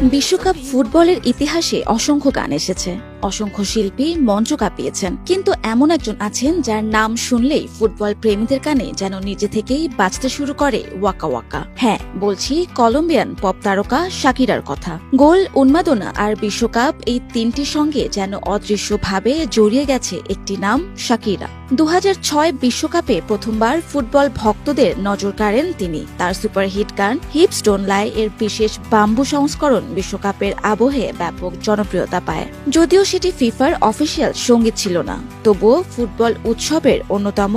বিশ্বকাপ ফুটবলের ইতিহাসে অসংখ্য গান এসেছে, অসংখ্য শিল্পী মঞ্চ কাঁপিয়েছেন, কিন্তু এমন একজন আছেন যার নাম শুনলেই ফুটবল প্রেমীদের কানে যেন নিজে থেকেই বাজতে শুরু করে ওয়াকা ওয়াকা। হ্যাঁ, বলছি কলম্বিয়ান পপ তারকা শাকিরার কথা। গোল, উন্মাদনা আর বিশ্বকাপ এই তিনটির সঙ্গে যেন অদৃশ্যভাবে জড়িয়ে গেছে একটি নাম, শাকিরা। 2006 বিশ্বকাপে প্রথমবার ফুটবল ভক্তদের নজর কাড়েন তিনি। তার সুপারহিট গান হিপস ডোন্ট লাই এর বিশেষ বাম্বু সংস্করণ বিশ্বকাপের আবহে ব্যাপক জনপ্রিয়তা পায়। যদিও সেটি ফিফার অফিসিয়াল সঙ্গীত ছিল না, তবুও ফুটবল উৎসবের অন্যতম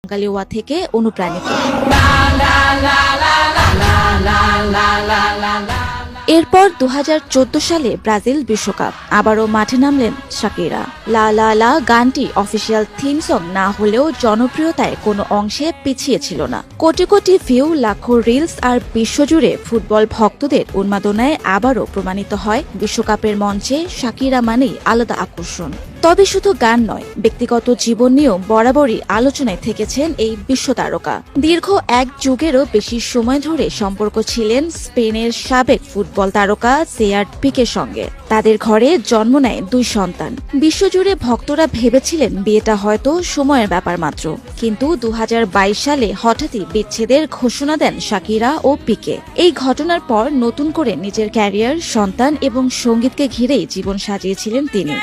বাঙালিওয়া থেকে অনুপ্রাণিত। এরপর 2014 সালে ব্রাজিল বিশ্বকাপ, আবারও মাঠে নামলেন শাকিরা। লা লা লা গানটি অফিসিয়াল থিম সং না হলেও জনপ্রিয়তায় কোনো অংশে পিছিয়ে ছিল না। কোটি কোটি ভিউ, লাখো রিলস আর বিশ্বজুড়ে ফুটবল ভক্তদের উন্মাদনায় আবারও প্রমাণিত হয় বিশ্বকাপের মঞ্চে শাকিরা মানেই আলাদা আকর্ষণ। তবে শুধু গান নয়, ব্যক্তিগত জীবন নিয়েও বরাবরই আলোচনায় থেকেছেন এই বিশ্বতারকা। দীর্ঘ এক যুগেরও বেশি সময় ধরে সম্পর্ক ছিলেন স্পেনের সাবেক ফুটবল তারকা সেয়ার পিকের সঙ্গে। তাদের ঘরে জন্ম নেয় 2 সন্তান। বিশ্বজুড়ে ভক্তরা ভেবেছিলেন বিয়েটা হয়তো সময়ের ব্যাপার মাত্র, কিন্তু 2022 সালে হঠাৎই বিচ্ছেদের ঘোষণা দেন শাকিরা ও পিকে। এই ঘটনার পর নতুন করে নিজের ক্যারিয়ার, সন্তান এবং সঙ্গীতকে ঘিরেই জীবন সাজিয়েছিলেন তিনি।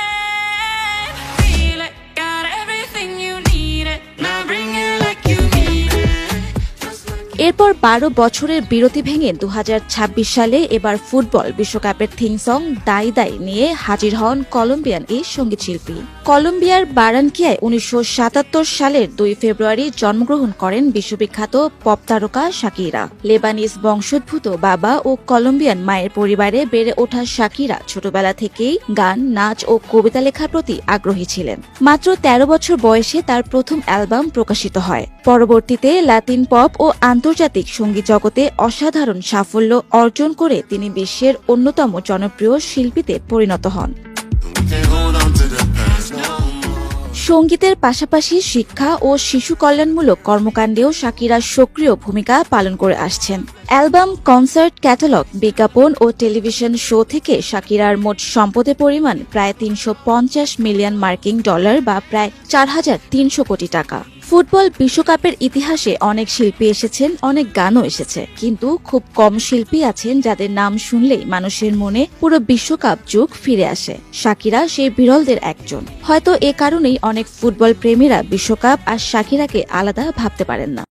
এরপর 12 বছরের বিরতি ভেঙে 2026 সালে এবার ফুটবল বিশ্বকাপের থিম সং দাই দাই নিয়ে হাজির হন কলম্বিয়ান এই সঙ্গীতশিল্পী। কলম্বিয়ার বারানকিয়ায় 1977 সালের 2 ফেব্রুয়ারি জন্মগ্রহণ করেন বিশ্ববিখ্যাত পপ তারকা শাকিরা। লেবানিজ বংশোদ্ভূত বাবা ও কলম্বিয়ান মায়ের পরিবারে বেড়ে ওঠা শাকিরা ছোটবেলা থেকেই গান, নাচ ও কবিতা লেখার প্রতি আগ্রহী ছিলেন। মাত্র 13 বছর বয়সে তার প্রথম অ্যালবাম প্রকাশিত হয়। পরবর্তীতে লাতিন পপ ও আন্তর্জাতিক সঙ্গীত জগতে অসাধারণ সাফল্য অর্জন করে তিনি বিশ্বের অন্যতম জনপ্রিয় শিল্পীতে পরিণত হন। সঙ্গীতের পাশাপাশি শিক্ষা ও শিশু কল্যাণমূলক কর্মকাণ্ডেও শাকিরা সক্রিয় ভূমিকা পালন করে আসছেন। অ্যালবাম, কনসার্ট, ক্যাটালগ, বিজ্ঞাপন ও টেলিভিশন শো থেকে শাকিরার মোট সম্পদের পরিমাণ প্রায় 350 মিলিয়ন মার্কিন ডলার বা প্রায় 4300 কোটি টাকা। ফুটবল বিশ্বকাপের ইতিহাসে অনেক শিল্পী এসেছেন, অনেক গানও এসেছে, কিন্তু খুব কম শিল্পী আছেন যাদের নাম শুনলেই মানুষের মনে পুরো বিশ্বকাপ যুগ ফিরে আসে। শাকিরা সেই বিরলদের একজন। হয়তো এ কারণেই অনেক ফুটবল প্রেমীরা বিশ্বকাপ আর শাকিরাকে আলাদা ভাবতে পারেন না।